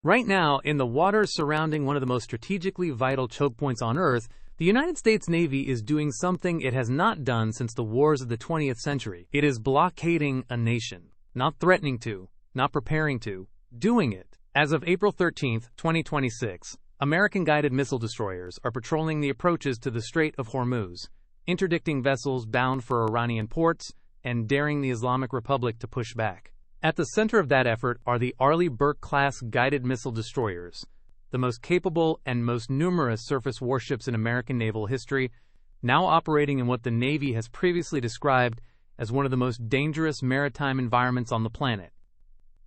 Right now, in the waters surrounding one of the most strategically vital choke points on Earth, the United States Navy is doing something it has not done since the wars of the 20th century. It is blockading a nation. Not threatening to, not preparing to, doing it. As of April 13, 2026, American guided missile destroyers are patrolling the approaches to the Strait of Hormuz, interdicting vessels bound for Iranian ports and daring the Islamic Republic to push back. At the center of that effort are the Arleigh Burke-class guided missile destroyers, the most capable and most numerous surface warships in American naval history, now operating in what the Navy has previously described as one of the most dangerous maritime environments on the planet.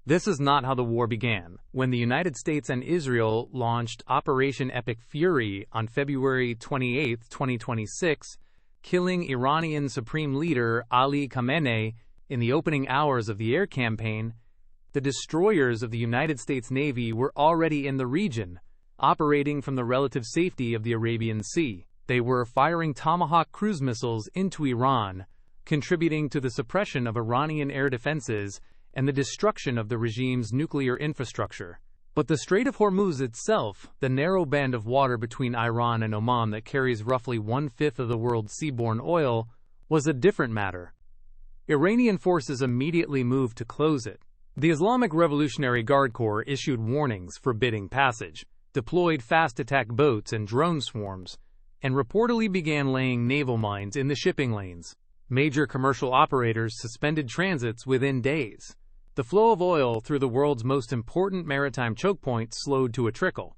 This is not how the war began. When the United States and Israel launched Operation Epic Fury on February 28, 2026, killing Iranian Supreme Leader Ali Khamenei in the opening hours of the air campaign, the destroyers of the United States Navy were already in the region, operating from the relative safety of the Arabian Sea. They were firing Tomahawk cruise missiles into Iran, contributing to the suppression of Iranian air defenses and the destruction of the regime's nuclear infrastructure. But the Strait of Hormuz itself, the narrow band of water between Iran and Oman that carries roughly 1/5 of the world's seaborne oil, was a different matter. Iranian forces immediately moved to close it. The Islamic Revolutionary Guard Corps issued warnings forbidding passage, deployed fast attack boats and drone swarms, and reportedly began laying naval mines in the shipping lanes. Major commercial operators suspended transits within days. The flow of oil through the world's most important maritime choke point slowed to a trickle.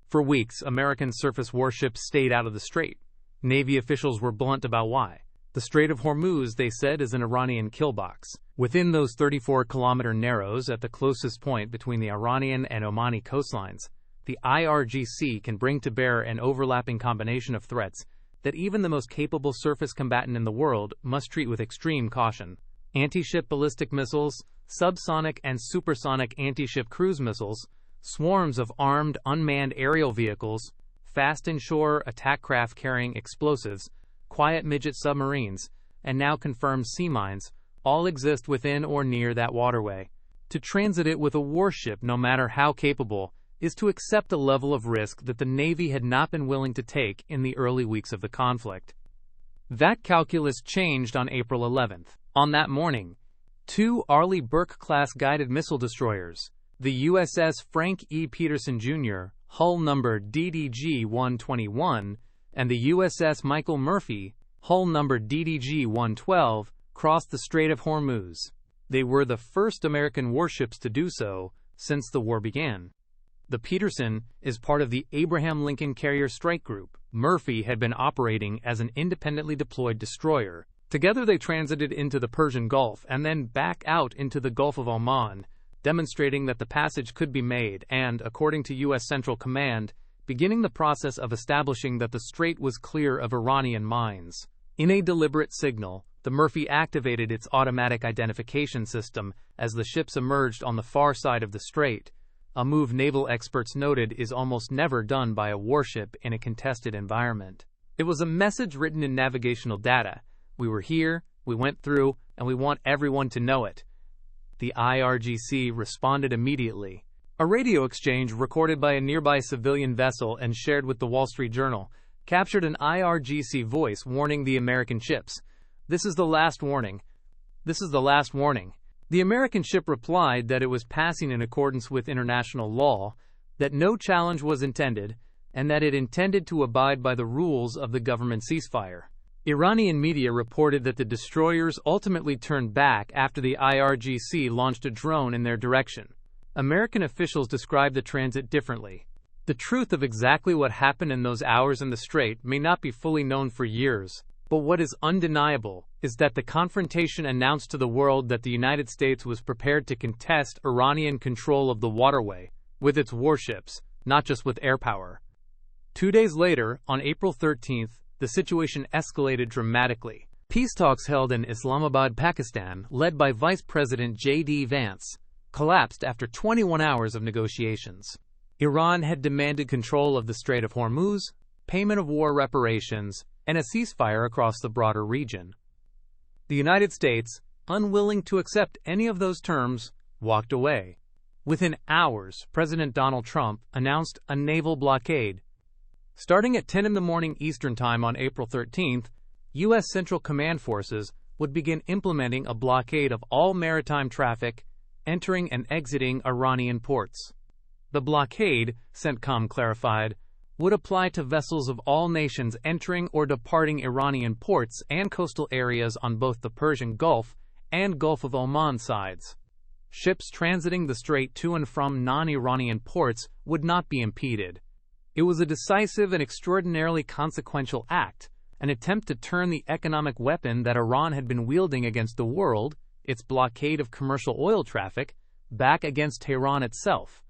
For weeks, American surface warships stayed out of the strait. Navy officials were blunt about why. The Strait of Hormuz, they said, is an Iranian killbox. Within those 34-kilometer narrows at the closest point between the Iranian and Omani coastlines, the IRGC can bring to bear an overlapping combination of threats that even the most capable surface combatant in the world must treat with extreme caution. Anti-ship ballistic missiles, subsonic and supersonic anti-ship cruise missiles, swarms of armed unmanned aerial vehicles, fast inshore attack craft carrying explosives, quiet midget submarines, and now confirmed sea mines, all exist within or near that waterway. To transit it with a warship, no matter how capable, is to accept a level of risk that the Navy had not been willing to take in the early weeks of the conflict. That calculus changed on April 11th. On that morning, two Arleigh Burke-class guided missile destroyers, the USS Frank E. Peterson Jr., hull number DDG-121, and the USS Michael Murphy, hull number DDG-112, crossed the Strait of Hormuz. They were the first American warships to do so since the war began. The Peterson is part of the Abraham Lincoln Carrier Strike Group. Murphy had been operating as an independently deployed destroyer. Together they transited into the Persian Gulf and then back out into the Gulf of Oman, demonstrating that the passage could be made and, according to U.S. Central Command, beginning the process of establishing that the strait was clear of Iranian mines. In a deliberate signal, the Murphy activated its automatic identification system as the ships emerged on the far side of the strait, a move naval experts noted is almost never done by a warship in a contested environment. It was a message written in navigational data. We were here, we went through, and we want everyone to know it. The IRGC responded immediately. A radio exchange recorded by a nearby civilian vessel and shared with the Wall Street Journal captured an IRGC voice warning the American ships, "This is the last warning. This is the last warning." The American ship replied that it was passing in accordance with international law, that no challenge was intended, and that it intended to abide by the rules of the government ceasefire. Iranian media reported that the destroyers ultimately turned back after the IRGC launched a drone in their direction. American officials described the transit differently. The truth of exactly what happened in those hours in the strait may not be fully known for years, but what is undeniable is that the confrontation announced to the world that the United States was prepared to contest Iranian control of the waterway with its warships, not just with air power. 2 days later, on April 13th, the situation escalated dramatically. Peace talks held in Islamabad, Pakistan, led by Vice President J.D. Vance, collapsed after 21 hours of negotiations. Iran had demanded control of the Strait of Hormuz, payment of war reparations, and a ceasefire across the broader region. The United States, unwilling to accept any of those terms, walked away. Within hours, President Donald Trump announced a naval blockade. Starting at 10 in the morning Eastern Time on April 13th, U.S. Central Command forces would begin implementing a blockade of all maritime traffic entering and exiting Iranian ports. The blockade, CENTCOM clarified, would apply to vessels of all nations entering or departing Iranian ports and coastal areas on both the Persian Gulf and Gulf of Oman sides. Ships transiting the strait to and from non-Iranian ports would not be impeded. It was a decisive and extraordinarily consequential act, an attempt to turn the economic weapon that Iran had been wielding against the world, its blockade of commercial oil traffic, back against Tehran itself.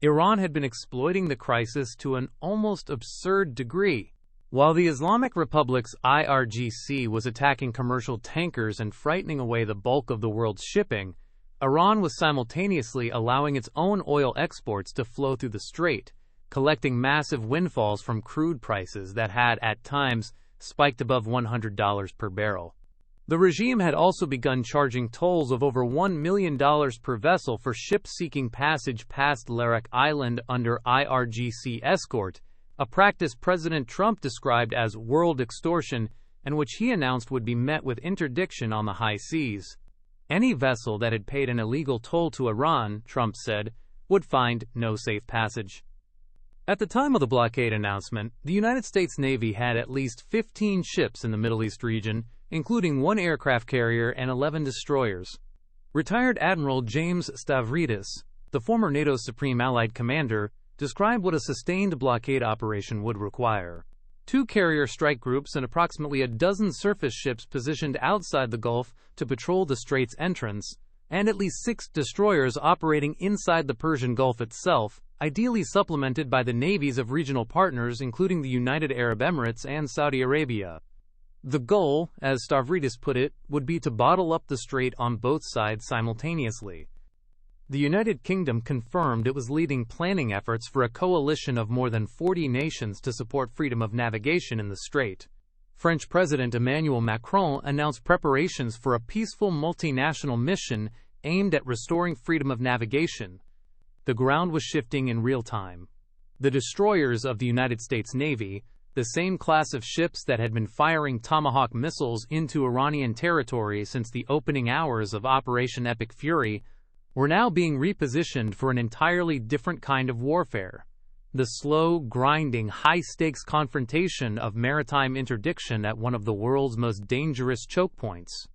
Iran had been exploiting the crisis to an almost absurd degree. While the Islamic Republic's IRGC was attacking commercial tankers and frightening away the bulk of the world's shipping, Iran was simultaneously allowing its own oil exports to flow through the strait, collecting massive windfalls from crude prices that had, at times, spiked above $100 per barrel. The regime had also begun charging tolls of over $1 million per vessel for ships seeking passage past Larak Island under IRGC escort, a practice President Trump described as world extortion and which he announced would be met with interdiction on the high seas. Any vessel that had paid an illegal toll to Iran, Trump said, would find no safe passage. At the time of the blockade announcement, the United States Navy had at least 15 ships in the Middle East region, including 1 aircraft carrier and 11 destroyers. Retired Admiral James Stavridis, the former NATO's Supreme Allied Commander, described what a sustained blockade operation would require. 2 carrier strike groups and approximately a dozen surface ships positioned outside the Gulf to patrol the strait's entrance, and at least 6 destroyers operating inside the Persian Gulf itself, ideally supplemented by the navies of regional partners including the United Arab Emirates and Saudi Arabia. The goal, as Stavridis put it, would be to bottle up the strait on both sides simultaneously. The United Kingdom confirmed it was leading planning efforts for a coalition of more than 40 nations to support freedom of navigation in the strait. French President Emmanuel Macron announced preparations for a peaceful multinational mission aimed at restoring freedom of navigation. The ground was shifting in real time. The destroyers of the United States Navy, the same class of ships that had been firing Tomahawk missiles into Iranian territory since the opening hours of Operation Epic Fury, were now being repositioned for an entirely different kind of warfare. The slow, grinding, high-stakes confrontation of maritime interdiction at one of the world's most dangerous chokepoints.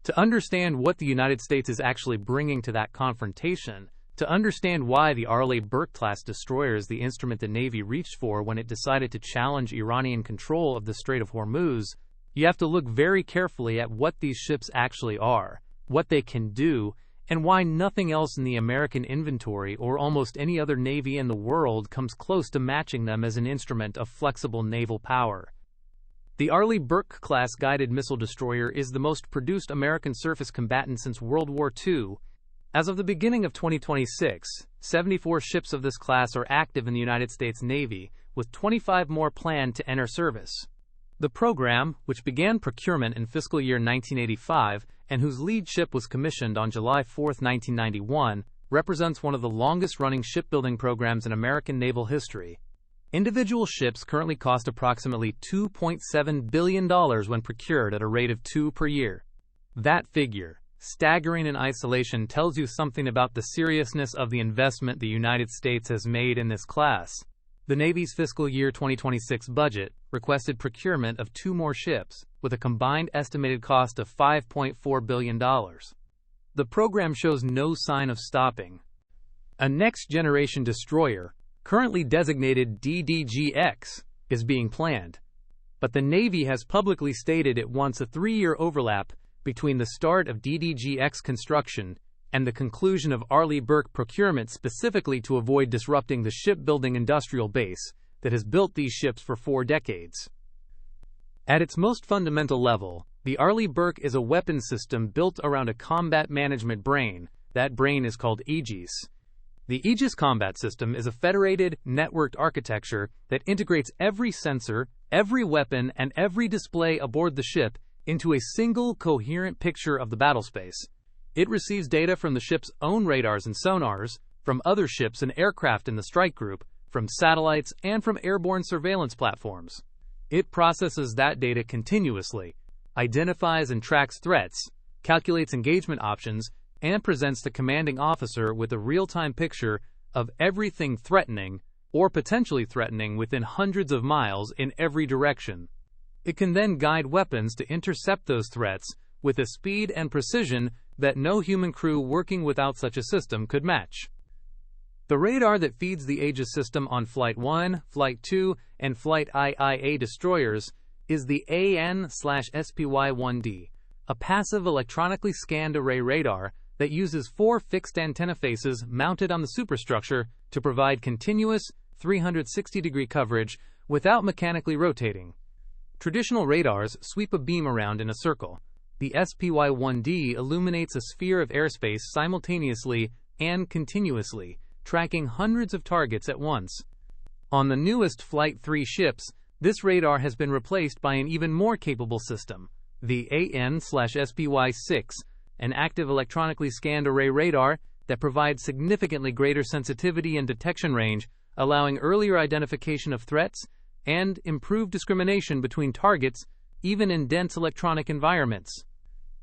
To understand what the United States is actually bringing to that confrontation, to understand why the Arleigh Burke-class destroyer is the instrument the Navy reached for when it decided to challenge Iranian control of the Strait of Hormuz, you have to look very carefully at what these ships actually are, what they can do, and why nothing else in the American inventory or almost any other navy in the world comes close to matching them as an instrument of flexible naval power. The Arleigh Burke-class guided missile destroyer is the most produced American surface combatant since World War II. As of the beginning of 2026, 74 ships of this class are active in the United States Navy, with 25 more planned to enter service. The program, which began procurement in fiscal year 1985 and whose lead ship was commissioned on July 4, 1991, represents one of the longest-running shipbuilding programs in American naval history. Individual ships currently cost approximately $2.7 billion when procured at a rate of 2 per year. That figure, staggering in isolation, tells you something about the seriousness of the investment the United States has made in this class. The Navy's fiscal year 2026 budget requested procurement of 2 more ships, with a combined estimated cost of $5.4 billion. The program shows no sign of stopping. A next-generation destroyer, currently designated DDG-X, is being planned. But the Navy has publicly stated it wants a 3-year overlap between the start of DDG-X construction and the conclusion of Arleigh Burke procurement, specifically to avoid disrupting the shipbuilding industrial base that has built these ships for 4 decades. At its most fundamental level, the Arleigh Burke is a weapons system built around a combat management brain. That brain is called Aegis. The Aegis combat system is a federated, networked architecture that integrates every sensor, every weapon, and every display aboard the ship into a single, coherent picture of the battlespace. It receives data from the ship's own radars and sonars, from other ships and aircraft in the strike group, from satellites, and from airborne surveillance platforms. It processes that data continuously, identifies and tracks threats, calculates engagement options, and presents the commanding officer with a real-time picture of everything threatening or potentially threatening within hundreds of miles in every direction. It can then guide weapons to intercept those threats with a speed and precision that no human crew working without such a system could match. The radar that feeds the Aegis system on Flight 1, Flight 2, and Flight IIA destroyers is the AN/SPY-1D, a passive electronically scanned array radar that uses 4 fixed antenna faces mounted on the superstructure to provide continuous 360-degree coverage without mechanically rotating. Traditional radars sweep a beam around in a circle. The SPY-1D illuminates a sphere of airspace simultaneously and continuously, tracking hundreds of targets at once. On the newest Flight 3 ships, this radar has been replaced by an even more capable system, the AN/SPY-6, an active electronically scanned array radar that provides significantly greater sensitivity and detection range, allowing earlier identification of threats and improved discrimination between targets even in dense electronic environments.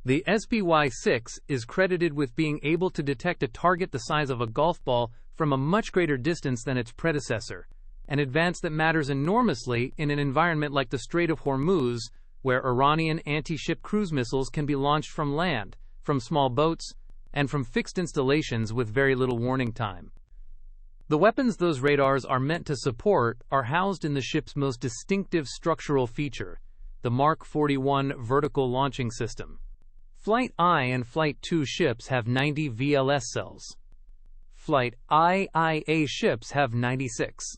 The SPY-6 is credited with being able to detect a target the size of a golf ball from a much greater distance than its predecessor, an advance that matters enormously in an environment like the Strait of Hormuz, where Iranian anti-ship cruise missiles can be launched from land, from small boats, and from fixed installations with very little warning time. The weapons those radars are meant to support are housed in the ship's most distinctive structural feature, the Mark 41 vertical launching system. Flight I and Flight 2 ships have 90 VLS cells. Flight IIA ships have 96.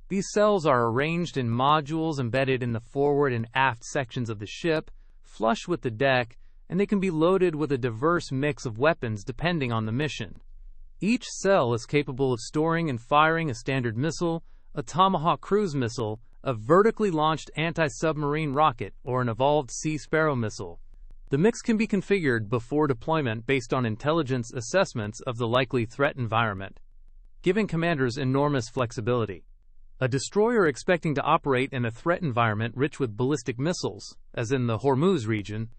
These cells are arranged in modules embedded in the forward and aft sections of the ship, flush with the deck, and they can be loaded with a diverse mix of weapons depending on the mission. Each cell is capable of storing and firing a standard missile, a Tomahawk cruise missile, a vertically launched anti-submarine rocket, or an evolved Sea Sparrow missile. The mix can be configured before deployment based on intelligence assessments of the likely threat environment, giving commanders enormous flexibility. A destroyer expecting to operate in a threat environment rich with ballistic missiles, as in the Hormuz region,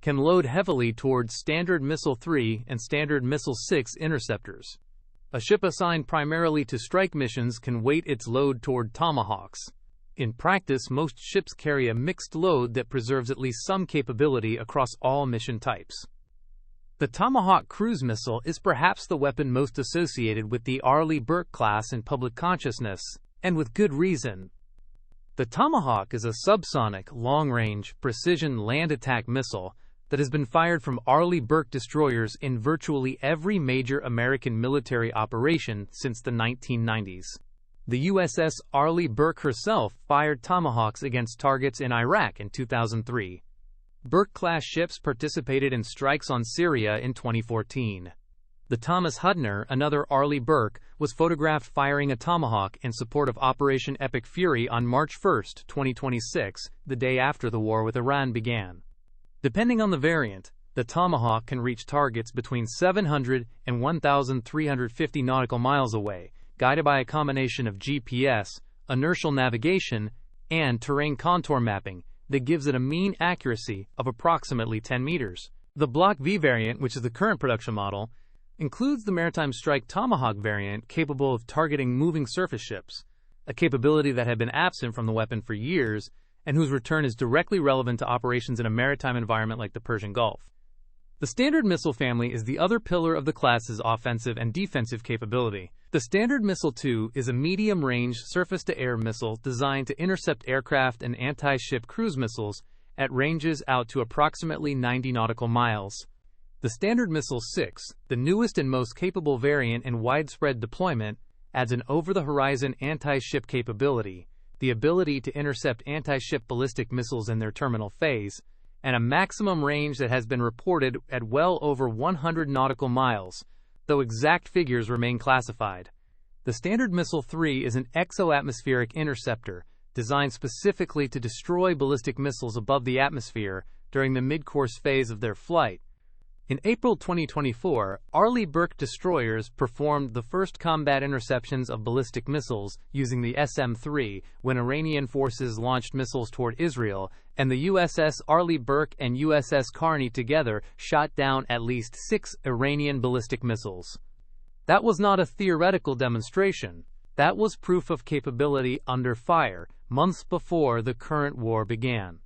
can load heavily towards Standard Missile 3 and Standard Missile 6 interceptors. A ship assigned primarily to strike missions can weight its load toward Tomahawks. In practice, most ships carry a mixed load that preserves at least some capability across all mission types. The Tomahawk cruise missile is perhaps the weapon most associated with the Arleigh Burke-class in public consciousness, and with good reason. The Tomahawk is a subsonic, long-range, precision land attack missile that has been fired from Arleigh Burke destroyers in virtually every major American military operation since the 1990s. The USS Arleigh Burke herself fired Tomahawks against targets in Iraq in 2003. Burke-class ships participated in strikes on Syria in 2014. The Thomas Hudner, another Arleigh Burke, was photographed firing a Tomahawk in support of Operation Epic Fury on March 1, 2026, the day after the war with Iran began. Depending on the variant, the Tomahawk can reach targets between 700 and 1,350 nautical miles away, guided by a combination of GPS, inertial navigation, and terrain contour mapping that gives it a mean accuracy of approximately 10 meters. The Block V variant, which is the current production model, includes the Maritime Strike Tomahawk variant capable of targeting moving surface ships, a capability that had been absent from the weapon for years and whose return is directly relevant to operations in a maritime environment like the Persian Gulf. The Standard Missile family is the other pillar of the class's offensive and defensive capability. The Standard Missile 2 is a medium-range surface-to-air missile designed to intercept aircraft and anti-ship cruise missiles at ranges out to approximately 90 nautical miles. The Standard Missile 6, the newest and most capable variant in widespread deployment, adds an over-the-horizon anti-ship capability, the ability to intercept anti-ship ballistic missiles in their terminal phase, and a maximum range that has been reported at well over 100 nautical miles, though exact figures remain classified. The Standard Missile 3 is an exo-atmospheric interceptor designed specifically to destroy ballistic missiles above the atmosphere during the mid-course phase of their flight. In April 2024, Arleigh Burke destroyers performed the first combat interceptions of ballistic missiles using the SM-3 when Iranian forces launched missiles toward Israel, and the USS Arleigh Burke and USS Carney together shot down at least 6 Iranian ballistic missiles. That was not a theoretical demonstration. That was proof of capability under fire, months before the current war began.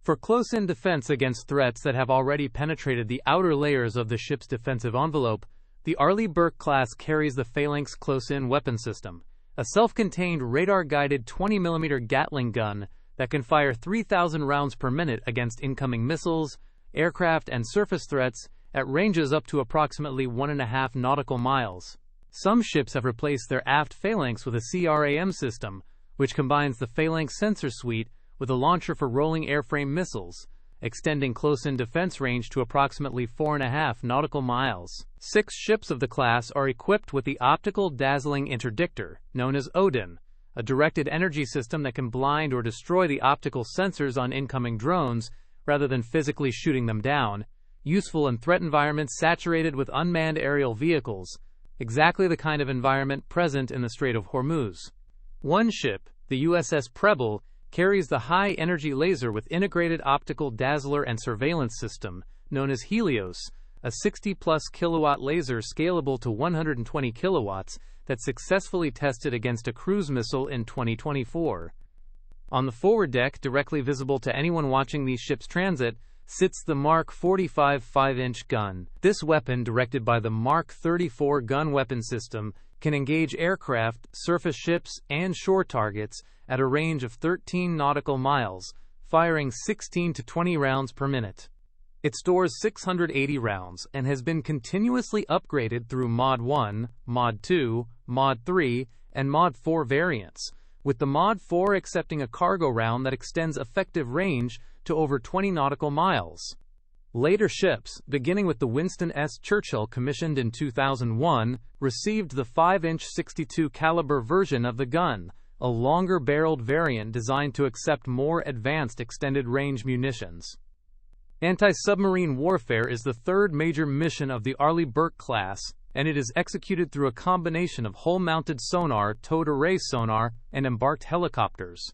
For close-in defense against threats that have already penetrated the outer layers of the ship's defensive envelope, the Arleigh Burke-class carries the Phalanx close-in weapon system, a self-contained radar-guided 20mm Gatling gun that can fire 3,000 rounds per minute against incoming missiles, aircraft, and surface threats at ranges up to approximately 1.5 nautical miles. Some ships have replaced their aft Phalanx with a CRAM system, which combines the Phalanx sensor suite with a launcher for rolling airframe missiles, extending close-in defense range to approximately 4.5 nautical miles. 6 ships of the class are equipped with the optical dazzling interdictor, known as Odin, a directed energy system that can blind or destroy the optical sensors on incoming drones rather than physically shooting them down, useful in threat environments saturated with unmanned aerial vehicles, exactly the kind of environment present in the Strait of Hormuz. One ship, the USS Preble, carries the high-energy laser with integrated optical dazzler and surveillance system, known as Helios, a 60-plus kilowatt laser scalable to 120 kilowatts that successfully tested against a cruise missile in 2024. On the forward deck, directly visible to anyone watching these ships transit, sits the Mark 45 5-inch gun. This weapon, directed by the Mark 34 gun weapon system, can engage aircraft, surface ships, and shore targets at a range of 13 nautical miles, firing 16 to 20 rounds per minute. It stores 680 rounds and has been continuously upgraded through Mod 1, Mod 2, Mod 3, and Mod 4 variants, with the Mod 4 accepting a cargo round that extends effective range to over 20 nautical miles. Later ships, beginning with the Winston S. Churchill commissioned in 2001, received the 5-inch 62 caliber version of the gun, a longer-barreled variant designed to accept more advanced extended-range munitions. Anti-submarine warfare is the third major mission of the Arleigh Burke-class, and it is executed through a combination of hull-mounted sonar, towed array sonar, and embarked helicopters.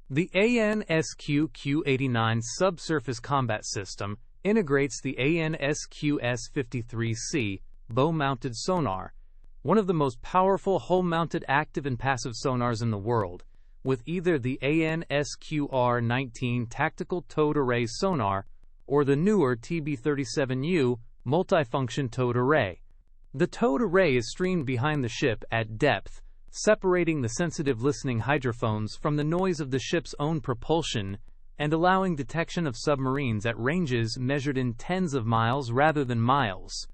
The ANSQ-Q-89 subsurface combat system integrates the ANSQ-S-53C bow-mounted sonar, one of the most powerful hull-mounted active and passive sonars in the world, with either the ANSQ-R-19 tactical towed array sonar or the newer TB-37U multifunction towed array. The towed array is streamed behind the ship at depth, separating the sensitive listening hydrophones from the noise of the ship's own propulsion and allowing detection of submarines at ranges measured in tens of miles rather than miles.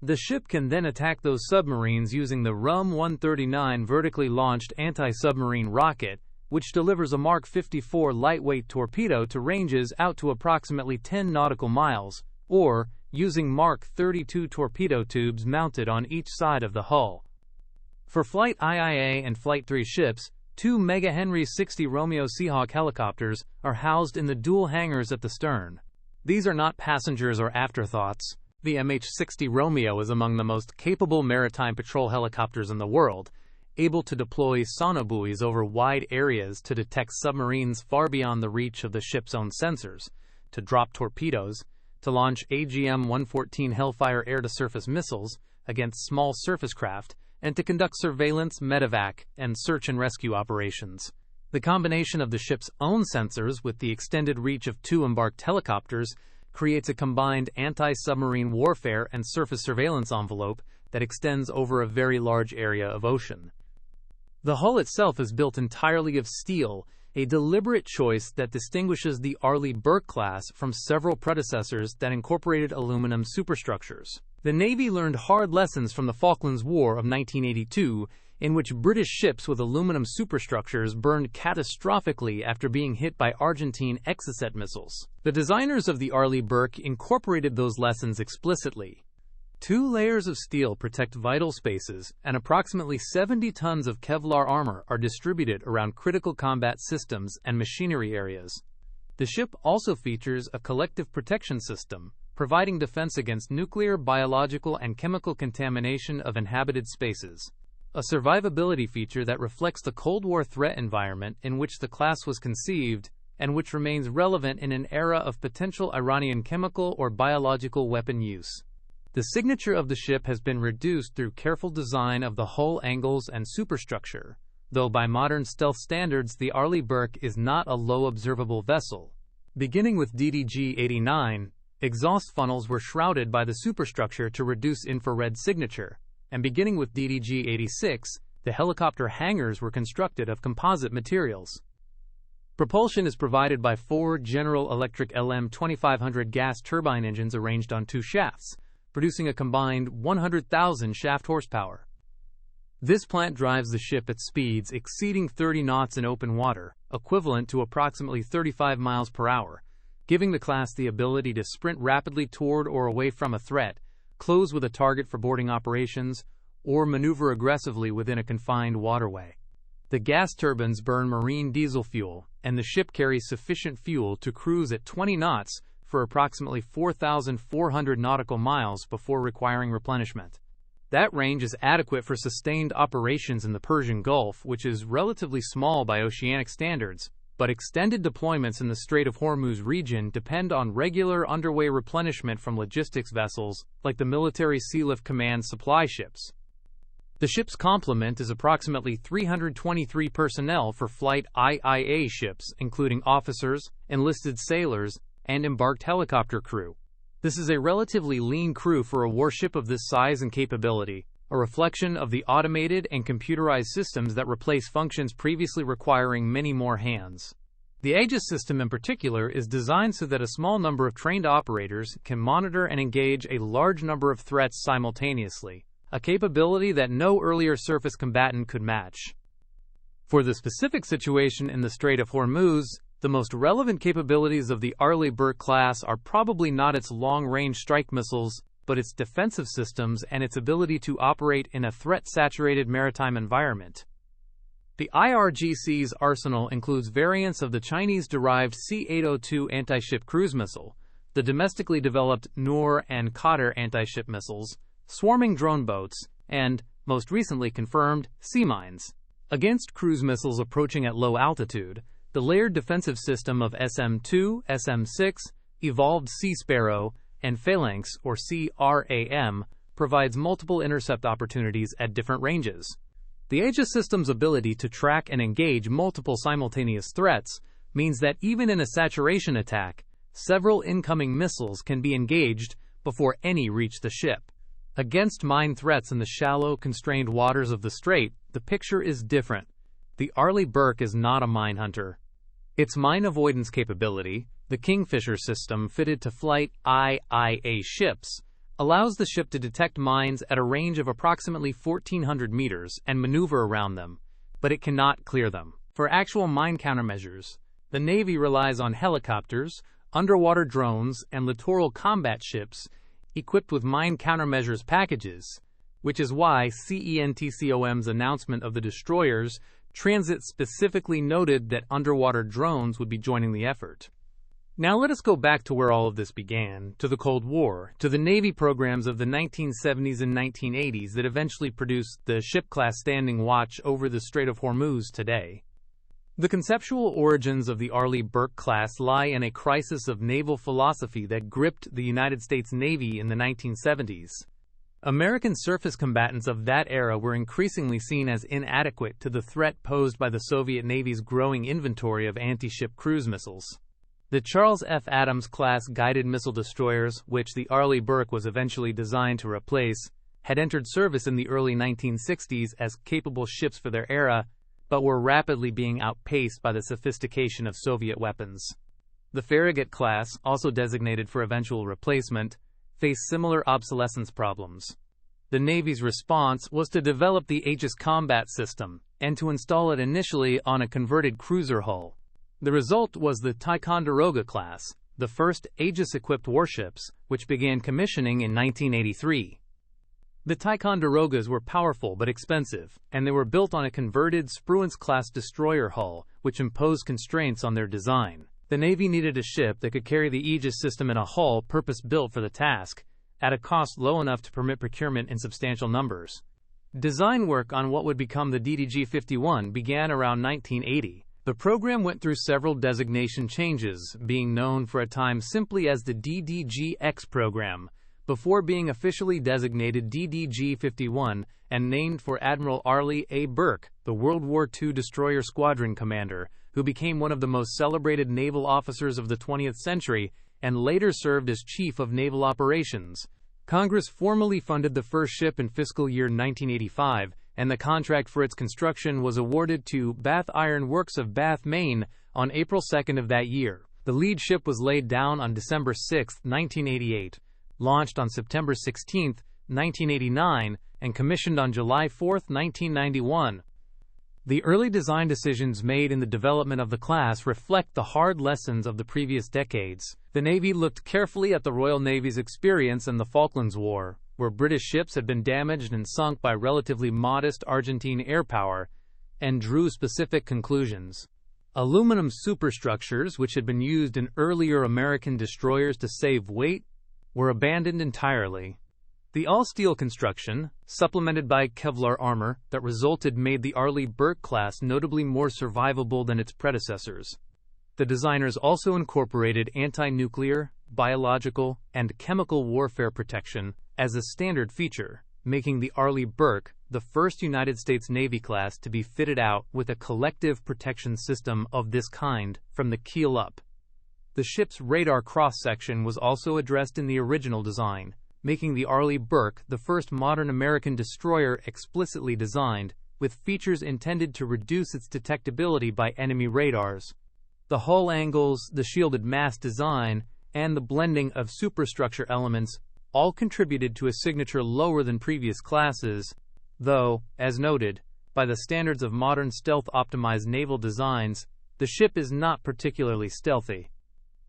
The ship can then attack those submarines using the RUM-139 vertically launched anti-submarine rocket, which delivers a Mark 54 lightweight torpedo to ranges out to approximately 10 nautical miles, or using Mark 32 torpedo tubes mounted on each side of the hull. For Flight IIA and Flight 3 ships, 2 MH 60 Romeo Seahawk helicopters are housed in the dual hangars at the stern. These are not passengers or afterthoughts. The MH-60 Romeo is among the most capable maritime patrol helicopters in the world, able to deploy sonobuoys over wide areas to detect submarines far beyond the reach of the ship's own sensors, to drop torpedoes, to launch AGM-114 Hellfire air-to-surface missiles against small surface craft, and to conduct surveillance, medevac, and search and rescue operations. The combination of the ship's own sensors with the extended reach of 2 embarked helicopters creates a combined anti-submarine warfare and surface surveillance envelope that extends over a very large area of ocean. The hull itself is built entirely of steel, a deliberate choice that distinguishes the Arleigh Burke-class from several predecessors that incorporated aluminum superstructures. The Navy learned hard lessons from the Falklands War of 1982, in which British ships with aluminum superstructures burned catastrophically after being hit by Argentine Exocet missiles. The designers of the Arleigh Burke incorporated those lessons explicitly. 2 layers of steel protect vital spaces, and approximately 70 tons of Kevlar armor are distributed around critical combat systems and machinery areas. The ship also features a collective protection system, providing defense against nuclear, biological, and chemical contamination of inhabited spaces. A survivability feature that reflects the Cold War threat environment in which the class was conceived and which remains relevant in an era of potential Iranian chemical or biological weapon use. The signature of the ship has been reduced through careful design of the hull angles and superstructure, though by modern stealth standards the Arleigh Burke is not a low observable vessel. Beginning with DDG-89, exhaust funnels were shrouded by the superstructure to reduce infrared signature, and beginning with DDG-86, the helicopter hangars were constructed of composite materials. Propulsion is provided by 4 General Electric LM2500 gas turbine engines arranged on 2 shafts, producing a combined 100,000 shaft horsepower. This plant drives the ship at speeds exceeding 30 knots in open water, equivalent to approximately 35 miles per hour, giving the class the ability to sprint rapidly toward or away from a threat, close with a target for boarding operations, or maneuver aggressively within a confined waterway. The gas turbines burn marine diesel fuel, and the ship carries sufficient fuel to cruise at 20 knots for approximately 4,400 nautical miles before requiring replenishment. That range is adequate for sustained operations in the Persian Gulf, which is relatively small by oceanic standards, but extended deployments in the Strait of Hormuz region depend on regular underway replenishment from logistics vessels like the Military Sealift Command supply ships. The ship's complement is approximately 323 personnel for flight IIA ships, including officers, enlisted sailors, and embarked helicopter crew. This is a relatively lean crew for a warship of this size and capability, a reflection of the automated and computerized systems that replace functions previously requiring many more hands. The Aegis system in particular is designed so that a small number of trained operators can monitor and engage a large number of threats simultaneously, a capability that no earlier surface combatant could match. For the specific situation in the Strait of Hormuz, the most relevant capabilities of the Arleigh Burke-class are probably not its long-range strike missiles, but its defensive systems and its ability to operate in a threat-saturated maritime environment. The IRGC's arsenal includes variants of the Chinese-derived C-802 anti-ship cruise missile, the domestically developed Noor and Qatar anti-ship missiles, swarming drone boats, and, most recently confirmed, sea mines. Against cruise missiles approaching at low altitude, the layered defensive system of SM-2, SM-6, Evolved Sea Sparrow, and Phalanx, or CRAM, provides multiple intercept opportunities at different ranges. The Aegis system's ability to track and engage multiple simultaneous threats means that even in a saturation attack, several incoming missiles can be engaged before any reach the ship. Against mine threats in the shallow, constrained waters of the strait, the picture is different. The Arleigh Burke is not a mine hunter. Its mine avoidance capability, the Kingfisher system fitted to flight IIA ships, allows the ship to detect mines at a range of approximately 1,400 meters and maneuver around them, but it cannot clear them. For actual mine countermeasures, the Navy relies on helicopters, underwater drones, and littoral combat ships equipped with mine countermeasures packages, which is why CENTCOM's announcement of the destroyers Transit specifically noted that underwater drones would be joining the effort. Now let us go back to where all of this began, to the Cold War, to the Navy programs of the 1970s and 1980s that eventually produced the ship-class standing watch over the Strait of Hormuz today. The conceptual origins of the Arleigh Burke-class lie in a crisis of naval philosophy that gripped the United States Navy in the 1970s. American surface combatants of that era were increasingly seen as inadequate to the threat posed by the Soviet Navy's growing inventory of anti-ship cruise missiles. The Charles F. Adams-class guided missile destroyers, which the Arleigh Burke was eventually designed to replace, had entered service in the early 1960s as capable ships for their era, but were rapidly being outpaced by the sophistication of Soviet weapons. The Farragut class, also designated for eventual replacement, faced similar obsolescence problems. The Navy's response was to develop the Aegis combat system, and to install it initially on a converted cruiser hull. The result was the Ticonderoga class, the first Aegis-equipped warships, which began commissioning in 1983. The Ticonderogas were powerful but expensive, and they were built on a converted Spruance-class destroyer hull, which imposed constraints on their design. The Navy needed a ship that could carry the Aegis system in a hull purpose-built for the task, at a cost low enough to permit procurement in substantial numbers. Design work on what would become the DDG-51 began around 1980. The program went through several designation changes, being known for a time simply as the DDG-X program, before being officially designated DDG-51 and named for Admiral Arleigh A. Burke, the World War II destroyer squadron commander, who became one of the most celebrated naval officers of the 20th century and later served as Chief of Naval Operations. Congress formally funded the first ship in fiscal year 1985, and the contract for its construction was awarded to Bath Iron Works of Bath, Maine, on April 2 of that year. The lead ship was laid down on December 6, 1988, launched on September 16, 1989, and commissioned on July 4, 1991. The early design decisions made in the development of the class reflect the hard lessons of the previous decades. The Navy looked carefully at the Royal Navy's experience in the Falklands War, where British ships had been damaged and sunk by relatively modest Argentine air power, and drew specific conclusions. Aluminum superstructures, which had been used in earlier American destroyers to save weight, were abandoned entirely. The all-steel construction, supplemented by Kevlar armor that resulted, made the Arleigh Burke-class notably more survivable than its predecessors. The designers also incorporated anti-nuclear, biological, and chemical warfare protection as a standard feature, making the Arleigh Burke the first United States Navy class to be fitted out with a collective protection system of this kind from the keel up. The ship's radar cross-section was also addressed in the original design, making the Arleigh Burke the first modern American destroyer explicitly designed, with features intended to reduce its detectability by enemy radars. The hull angles, the shielded mast design, and the blending of superstructure elements all contributed to a signature lower than previous classes, though, as noted, by the standards of modern stealth-optimized naval designs, the ship is not particularly stealthy.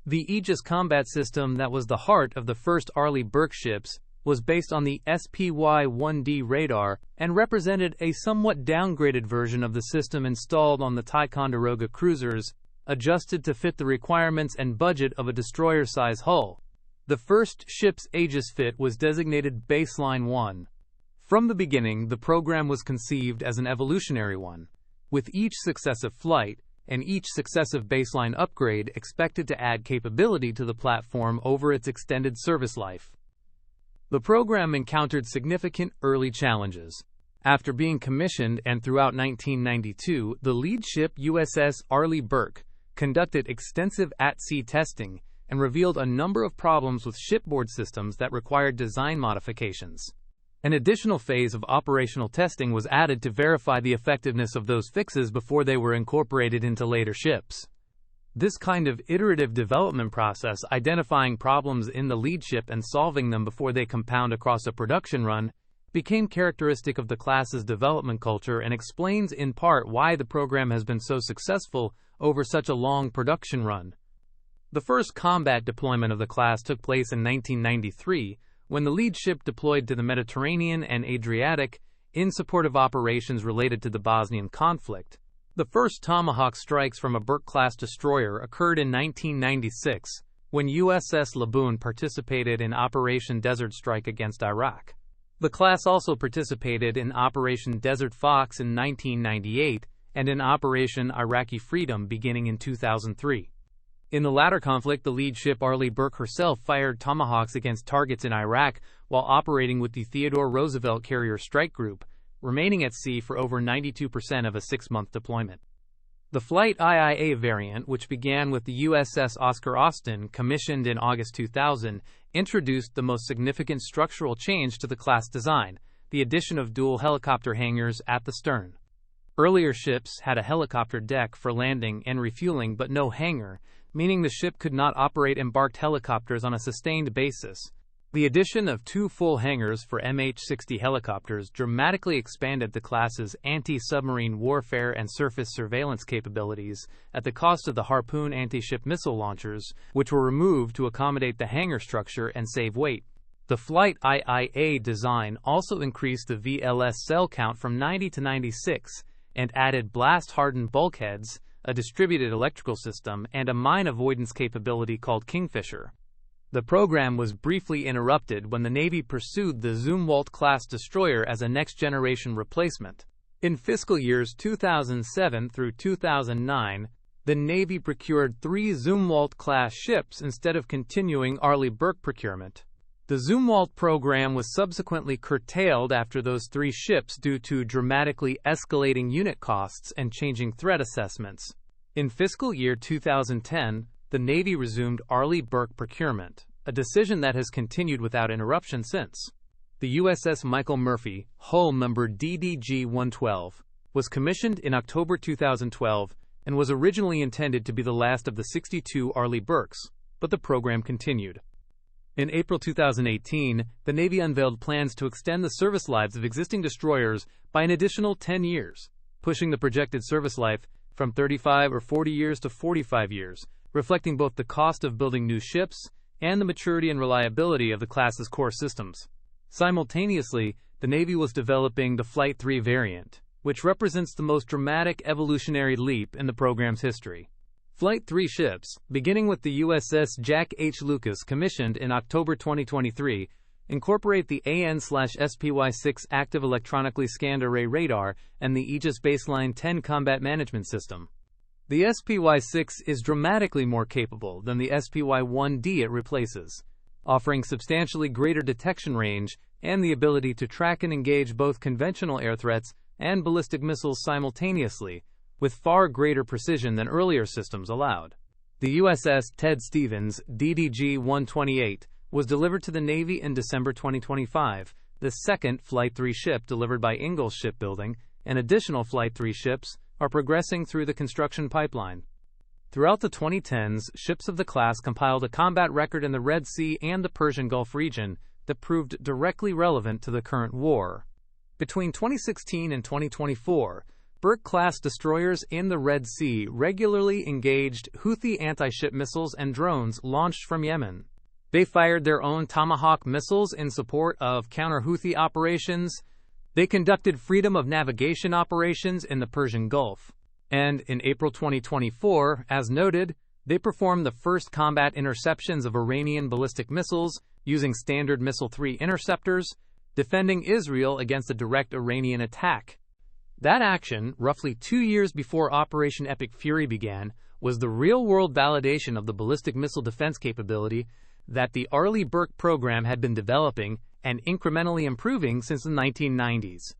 The Aegis combat system that was the heart of the first Arleigh Burke ships was based on the SPY-1D radar and represented a somewhat downgraded version of the system installed on the Ticonderoga cruisers, adjusted to fit the requirements and budget of a destroyer-size hull. The first ship's Aegis fit was designated Baseline 1. From the beginning, the program was conceived as an evolutionary one, with each successive flight and each successive baseline upgrade expected to add capability to the platform over its extended service life. The program encountered significant early challenges. After being commissioned and throughout 1992, the lead ship USS Arleigh Burke conducted extensive at-sea testing and revealed a number of problems with shipboard systems that required design modifications. An additional phase of operational testing was added to verify the effectiveness of those fixes before they were incorporated into later ships. This kind of iterative development process, identifying problems in the lead ship and solving them before they compound across a production run, became characteristic of the class's development culture and explains in part why the program has been so successful over such a long production run. The first combat deployment of the class took place in 1993, when the lead ship deployed to the Mediterranean and Adriatic in support of operations related to the Bosnian conflict. The first Tomahawk strikes from a Burke-class destroyer occurred in 1996, when USS Laboon participated in Operation Desert Strike against Iraq. The class also participated in Operation Desert Fox in 1998 and in Operation Iraqi Freedom beginning in 2003. In the latter conflict, the lead ship Arleigh Burke herself fired Tomahawks against targets in Iraq while operating with the Theodore Roosevelt Carrier Strike Group, remaining at sea for over 92% of a 6-month deployment. The Flight IIA variant, which began with the USS Oscar Austin, commissioned in August 2000, introduced the most significant structural change to the class design, the addition of dual helicopter hangars at the stern. Earlier ships had a helicopter deck for landing and refueling but no hangar, meaning the ship could not operate embarked helicopters on a sustained basis. The addition of 2 full hangars for MH-60 helicopters dramatically expanded the class's anti-submarine warfare and surface surveillance capabilities at the cost of the Harpoon anti-ship missile launchers, which were removed to accommodate the hangar structure and save weight. The Flight IIA design also increased the VLS cell count from 90 to 96 and added blast-hardened bulkheads, a distributed electrical system, and a mine avoidance capability called Kingfisher. The program was briefly interrupted when the Navy pursued the Zumwalt-class destroyer as a next-generation replacement. In fiscal years 2007 through 2009, the Navy procured 3 Zumwalt-class ships instead of continuing Arleigh Burke procurement. The Zumwalt program was subsequently curtailed after those 3 ships due to dramatically escalating unit costs and changing threat assessments. In fiscal year 2010, the Navy resumed Arleigh Burke procurement, a decision that has continued without interruption since. The USS Michael Murphy, hull number DDG-112, was commissioned in October 2012 and was originally intended to be the last of the 62 Arleigh Burkes, but the program continued. In April 2018, the Navy unveiled plans to extend the service lives of existing destroyers by an additional 10 years, pushing the projected service life from 35 or 40 years to 45 years, reflecting both the cost of building new ships and the maturity and reliability of the class's core systems. Simultaneously, the Navy was developing the Flight III variant, which represents the most dramatic evolutionary leap in the program's history. Flight III ships, beginning with the USS Jack H. Lucas commissioned in October 2023, incorporate the AN/SPY-6 active electronically scanned array radar and the Aegis Baseline 10 combat management system. The SPY-6 is dramatically more capable than the SPY-1D it replaces, offering substantially greater detection range and the ability to track and engage both conventional air threats and ballistic missiles simultaneously, with far greater precision than earlier systems allowed. The USS Ted Stevens DDG-128 was delivered to the Navy in December 2025, the second Flight III ship delivered by Ingalls Shipbuilding, and additional Flight III ships are progressing through the construction pipeline. Throughout the 2010s, ships of the class compiled a combat record in the Red Sea and the Persian Gulf region that proved directly relevant to the current war. Between 2016 and 2024, Burke-class destroyers in the Red Sea regularly engaged Houthi anti-ship missiles and drones launched from Yemen. They fired their own Tomahawk missiles in support of counter-Houthi operations. They conducted freedom of navigation operations in the Persian Gulf. And in April 2024, as noted, they performed the first combat interceptions of Iranian ballistic missiles using Standard Missile-3 interceptors, defending Israel against a direct Iranian attack. That action, roughly 2 years before Operation Epic Fury began, was the real-world validation of the ballistic missile defense capability that the Arleigh Burke program had been developing and incrementally improving since the 1990s.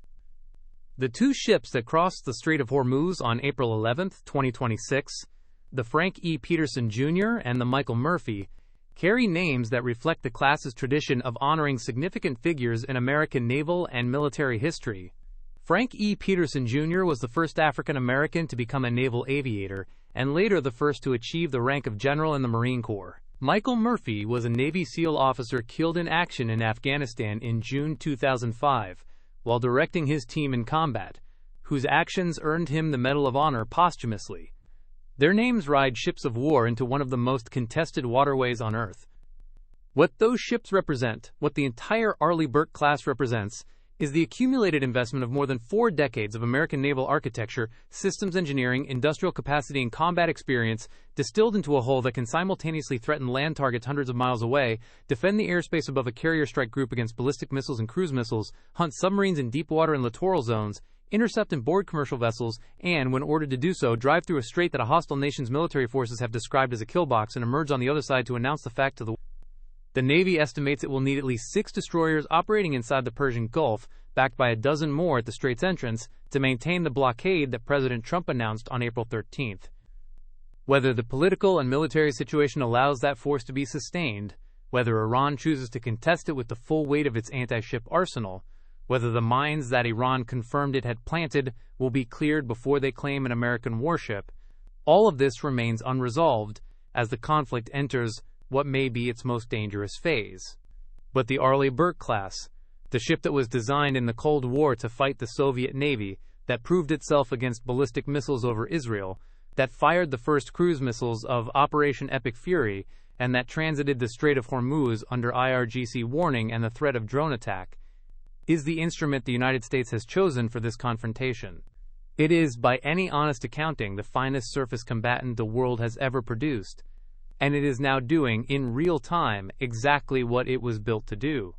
The 2 ships that crossed the Strait of Hormuz on April 11, 2026, the Frank E. Peterson Jr. and the Michael Murphy, carry names that reflect the class's tradition of honoring significant figures in American naval and military history. Frank E. Peterson Jr. was the first African American to become a naval aviator, and later the first to achieve the rank of general in the Marine Corps. Michael Murphy was a Navy SEAL officer killed in action in Afghanistan in June 2005, while directing his team in combat, whose actions earned him the Medal of Honor posthumously. Their names ride ships of war into one of the most contested waterways on Earth. What those ships represent, what the entire Arleigh Burke-class represents, is the accumulated investment of more than 4 decades of American naval architecture, systems engineering, industrial capacity, and combat experience distilled into a whole that can simultaneously threaten land targets hundreds of miles away, defend the airspace above a carrier strike group against ballistic missiles and cruise missiles, hunt submarines in deep water and littoral zones, intercept and board commercial vessels, and, when ordered to do so, drive through a strait that a hostile nation's military forces have described as a kill box and emerge on the other side to announce the fact to the world. The Navy estimates it will need at least 6 destroyers operating inside the Persian Gulf, backed by a dozen more at the strait's entrance, to maintain the blockade that President Trump announced on April 13th. Whether the political and military situation allows that force to be sustained, whether Iran chooses to contest it with the full weight of its anti-ship arsenal, whether the mines that Iran confirmed it had planted will be cleared before they claim an American warship, all of this remains unresolved as the conflict enters what may be its most dangerous phase. But the Arleigh Burke-class, the ship that was designed in the Cold War to fight the Soviet Navy, that proved itself against ballistic missiles over Israel, that fired the first cruise missiles of Operation Epic Fury, and that transited the Strait of Hormuz under IRGC warning and the threat of drone attack, is the instrument the United States has chosen for this confrontation. It is, by any honest accounting, the finest surface combatant the world has ever produced, and it is now doing, in real time, exactly what it was built to do.